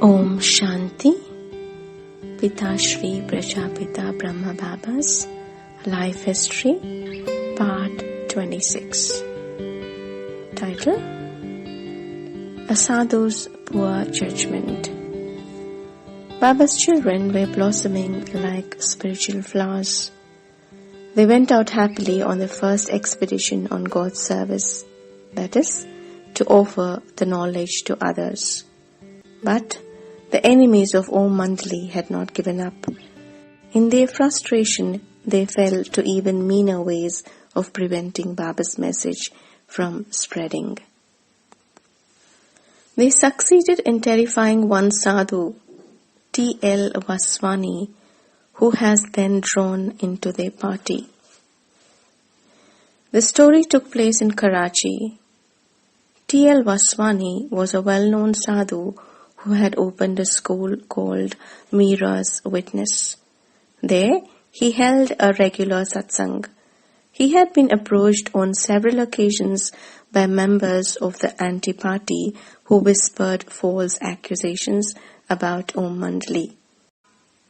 Om Shanti. Pita Shree PrajaPita Brahma Baba's Life History Part 26. Title: A Sadhu's Poor Judgment. Baba's children were blossoming like spiritual flowers. They went out happily on their first expedition on God's service, that is, to offer the knowledge to others. But the enemies of Om Mandali had not given up. In their frustration, they fell to even meaner ways of preventing Baba's message from spreading. They succeeded in terrifying one sadhu, T.L. Vaswani, who has then drawn into their party. The story took place in Karachi. T.L. Vaswani was a well-known sadhu who had opened a school called Meera's Witness. There, he held a regular satsang. He had been approached on several occasions by members of the anti-party who whispered false accusations about Om Mandali.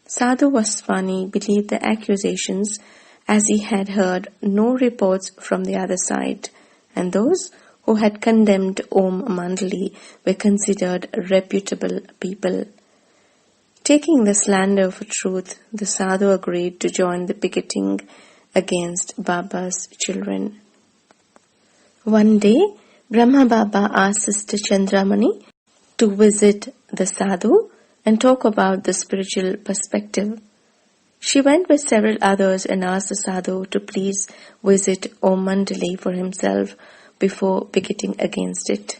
Sadhu Vaswani believed the accusations as he had heard no reports from the other side, and those who had condemned Om Mandali were considered reputable people. Taking the slander for truth, the sadhu agreed to join the picketing against Baba's children. One day, Brahma Baba asked Sister Chandramani to visit the sadhu and talk about the spiritual perspective. She went with several others and asked the sadhu to please visit Om Mandali for himself before picketing against it.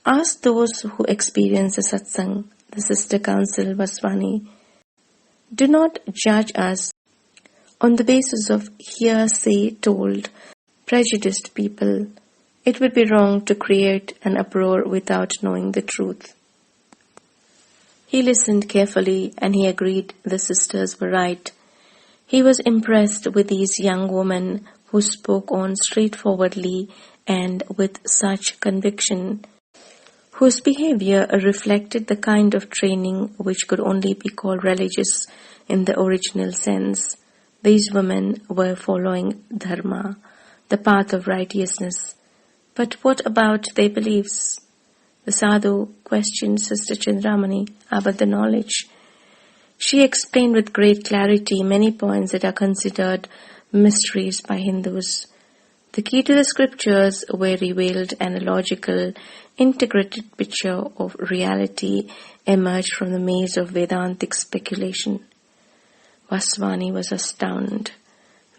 Ask those who experience the satsang, the sister counsel Vaswani. Do not judge us on the basis of hearsay told, prejudiced people. It would be wrong to create an uproar without knowing the truth. He listened carefully and he agreed the sisters were right. He was impressed with these young women who spoke on straightforwardly and with such conviction, whose behavior reflected the kind of training which could only be called religious in the original sense. These women were following dharma, the path of righteousness. But what about their beliefs? The sadhu questioned Sister Chandramani about the knowledge. She explained with great clarity many points that are considered mysteries by Hindus. The key to the scriptures were revealed and a logical, integrated picture of reality emerged from the maze of Vedantic speculation. Vaswani was astounded.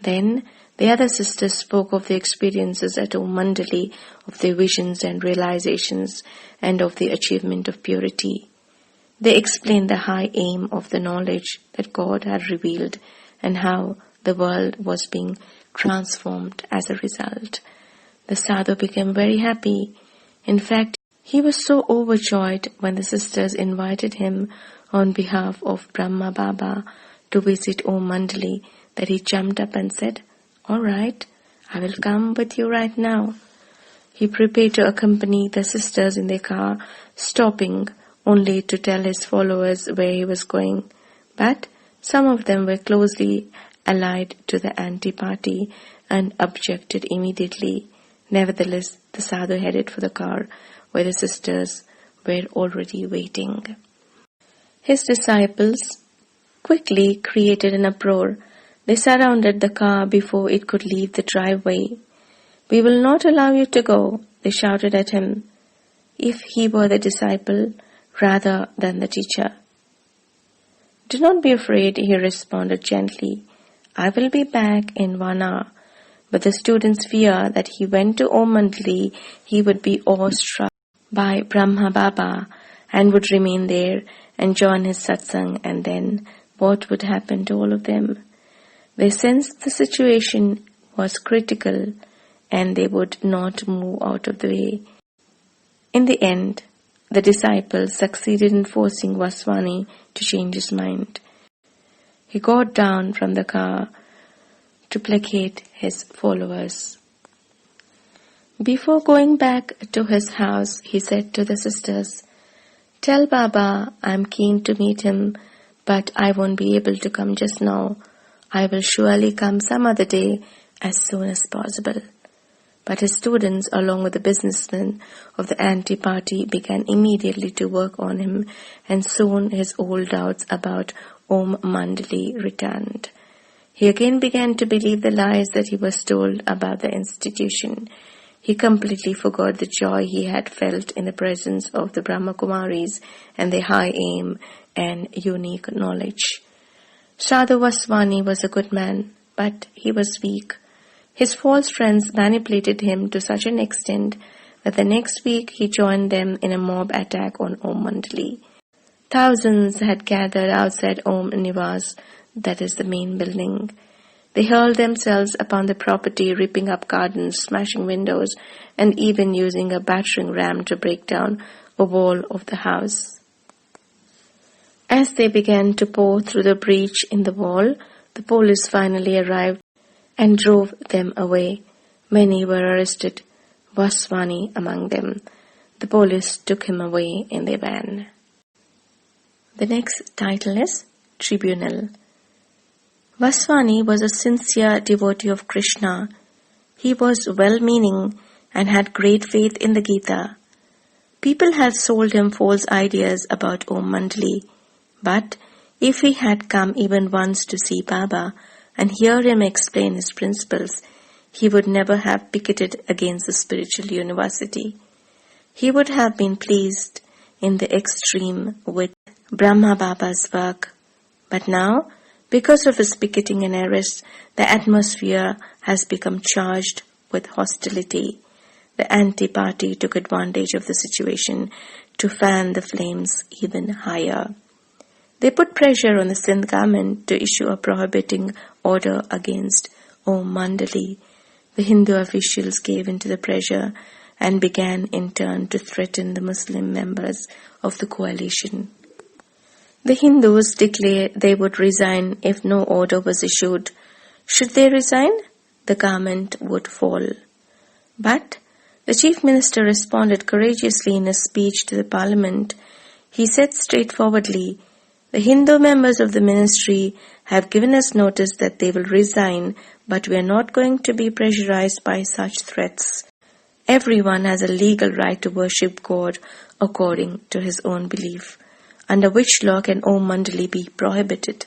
Then the other sisters spoke of their experiences at Om Mandali, of their visions and realizations, and of the achievement of purity. They explained the high aim of the knowledge that God had revealed and how the world was being transformed as a result. The sadhu became very happy. In fact, he was so overjoyed when the sisters invited him on behalf of Brahma Baba to visit Om Mandali that he jumped up and said, "All right, I will come with you right now." He prepared to accompany the sisters in their car, stopping only to tell his followers where he was going. But some of them were closely allied to the anti-party and objected immediately. Nevertheless, the sadhu headed for the car where the sisters were already waiting. His disciples quickly created an uproar. They surrounded the car before it could leave the driveway. "We will not allow you to go," they shouted at him, if he were the disciple rather than the teacher. "Do not be afraid," he responded gently. "I will be back in 1 hour." But the students fear that he went to Om Mandali, he would be awestruck by Brahma Baba and would remain there and join his satsang, and then what would happen to all of them? They sensed the situation was critical and they would not move out of the way. In the end, the disciples succeeded in forcing Vaswani to change his mind. He got down from the car to placate his followers. Before going back to his house, he said to the sisters, Tell Baba I'm keen to meet him, but I won't be able to come just now. I will surely come some other day as soon as possible. But his students, along with the businessmen of the anti-party, began immediately to work on him, and soon his old doubts about Om Mandali returned. He again began to believe the lies that he was told about the institution. He completely forgot the joy he had felt in the presence of the Brahma Kumaris and their high aim and unique knowledge. Sadhu Vaswani was a good man, but he was weak. His false friends manipulated him to such an extent that the next week he joined them in a mob attack on Om Mandali. Thousands had gathered outside Om Nivas, that is the main building. They hurled themselves upon the property, ripping up gardens, smashing windows, and even using a battering ram to break down a wall of the house. As they began to pour through the breach in the wall, the police finally arrived and drove them away. Many were arrested, Vaswani among them. The police took him away in their van. The next title is Tribunal. Vaswani was a sincere devotee of Krishna. He was well-meaning and had great faith in the Gita. People had sold him false ideas about Om Mandali, but if he had come even once to see Baba and hear him explain his principles, he would never have picketed against the spiritual university. He would have been pleased in the extreme with Brahma Baba's work. But now, because of his picketing and arrest, the atmosphere has become charged with hostility. The anti-party took advantage of the situation to fan the flames even higher. They put pressure on the Sindh government to issue a prohibiting order against Om Mandali. The Hindu officials gave in to the pressure and began in turn to threaten the Muslim members of the coalition. The Hindus declared they would resign if no order was issued. Should they resign, the government would fall. But the Chief Minister responded courageously in a speech to the Parliament. He said straightforwardly, "The Hindu members of the ministry have given us notice that they will resign, but we are not going to be pressurized by such threats. Everyone has a legal right to worship God according to his own belief. Under which law can Om Mandali be prohibited?"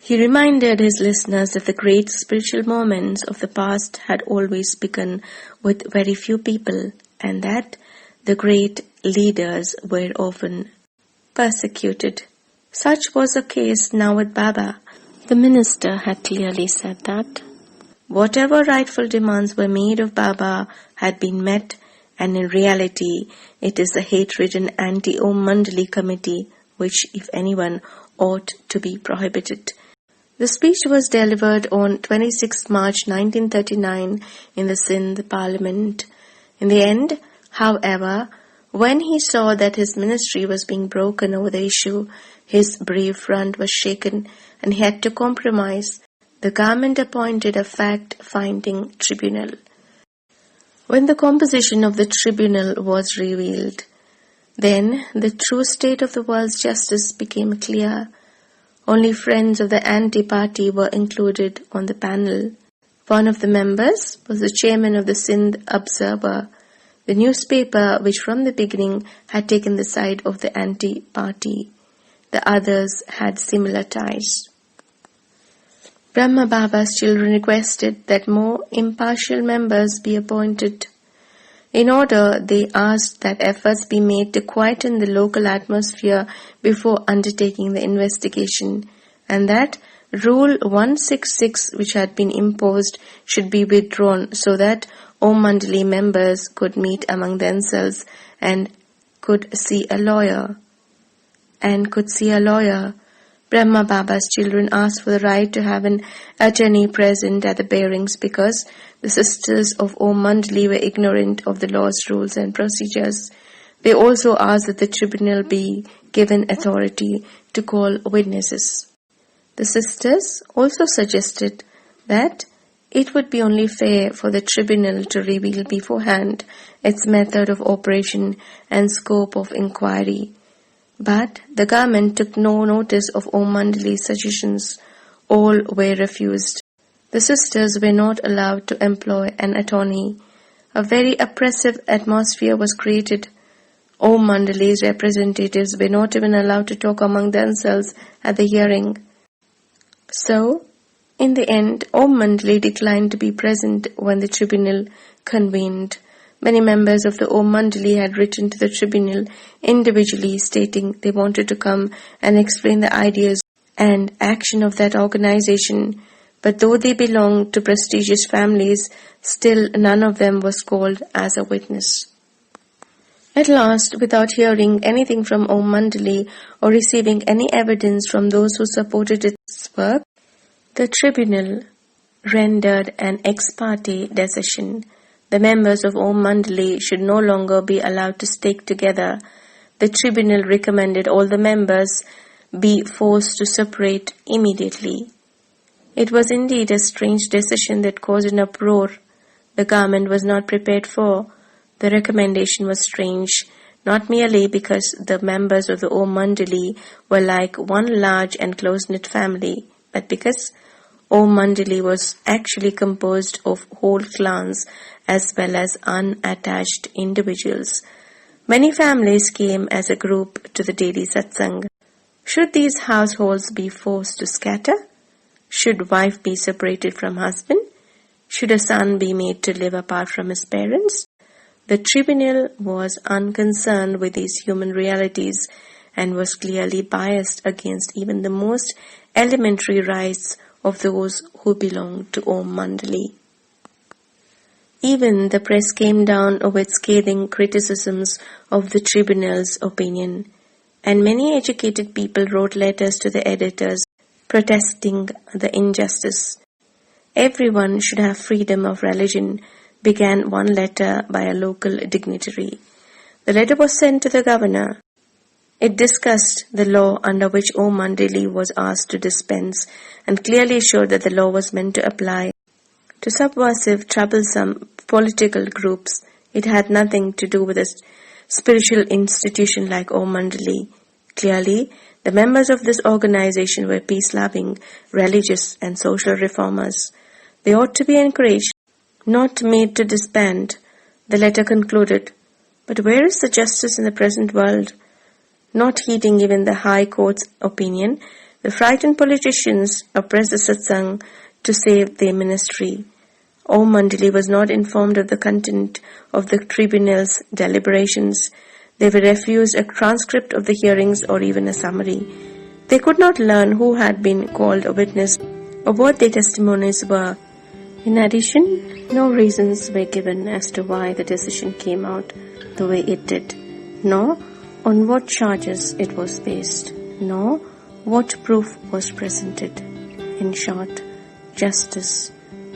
He reminded his listeners that the great spiritual moments of the past had always begun with very few people, and that the great leaders were often persecuted. Such was the case now with Baba. The minister had clearly said that whatever rightful demands were made of Baba had been met, and in reality it is the hate-ridden anti-Om Mandali committee which, if anyone, ought to be prohibited. The speech was delivered on 26 March 1939 in the Sindh Parliament. In the end, however, when he saw that his ministry was being broken over the issue, his brave front was shaken and he had to compromise. The government appointed a fact-finding tribunal. When the composition of the tribunal was revealed, then the true state of the world's justice became clear. Only friends of the anti-party were included on the panel. One of the members was the chairman of the Sindh Observer, the newspaper which from the beginning had taken the side of the anti-party. The others had similar ties. Brahma Baba's children requested that more impartial members be appointed. In order, they asked that efforts be made to quieten the local atmosphere before undertaking the investigation, and that Rule 166, which had been imposed, should be withdrawn so that Om Mandali members could meet among themselves and could see a lawyer. Brahma Baba's children asked for the right to have an attorney present at the bearings because the sisters of Om Mandali were ignorant of the law's rules and procedures. They also asked that the tribunal be given authority to call witnesses. The sisters also suggested that It would be only fair for the tribunal to reveal beforehand its method of operation and scope of inquiry. But the government took no notice of Om Mandali's suggestions. All were refused. The sisters were not allowed to employ an attorney. A very oppressive atmosphere was created. Om Mandali's representatives were not even allowed to talk among themselves at the hearing. So, in the end, Om Mandali declined to be present when the tribunal convened. Many members of the Om Mandali had written to the tribunal individually stating they wanted to come and explain the ideas and action of that organization, but though they belonged to prestigious families, still none of them was called as a witness. At last, without hearing anything from Om Mandali or receiving any evidence from those who supported its work, the tribunal rendered an ex parte decision. The members of Om Mandali should no longer be allowed to stake together. The tribunal recommended all the members be forced to separate immediately. It was indeed a strange decision that caused an uproar the government was not prepared for. The recommendation was strange, not merely because the members of the Om Mandali were like one large and close-knit family, but because Om Mandali was actually composed of whole clans as well as unattached individuals. Many families came as a group to the daily satsang. Should these households be forced to scatter? Should wife be separated from husband? Should a son be made to live apart from his parents? The tribunal was unconcerned with these human realities and was clearly biased against even the most elementary rights of those who belonged to Om Mandali. Even the press came down with scathing criticisms of the tribunal's opinion, and many educated people wrote letters to the editors protesting the injustice. Everyone should have freedom of religion, began one letter by a local dignitary. The letter was sent to the governor. It discussed the law under which Om Mandali was asked to dispense and clearly showed that the law was meant to apply to subversive, troublesome political groups. It had nothing to do with a spiritual institution like Om Mandali. Clearly, the members of this organization were peace-loving, religious and social reformers. They ought to be encouraged, not made to disband, the letter concluded. But where is the justice in the present world? Not heeding even the High Court's opinion, the frightened politicians oppressed the satsang to save their ministry. Om Mandali was not informed of the content of the tribunal's deliberations. They were refused a transcript of the hearings or even a summary. They could not learn who had been called a witness or what their testimonies were. In addition, no reasons were given as to why the decision came out the way it did, nor on what charges it was based, nor what proof was presented. In short, justice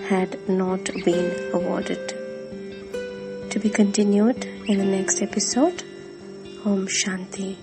had not been awarded. To be continued in the next episode. Om Shanti.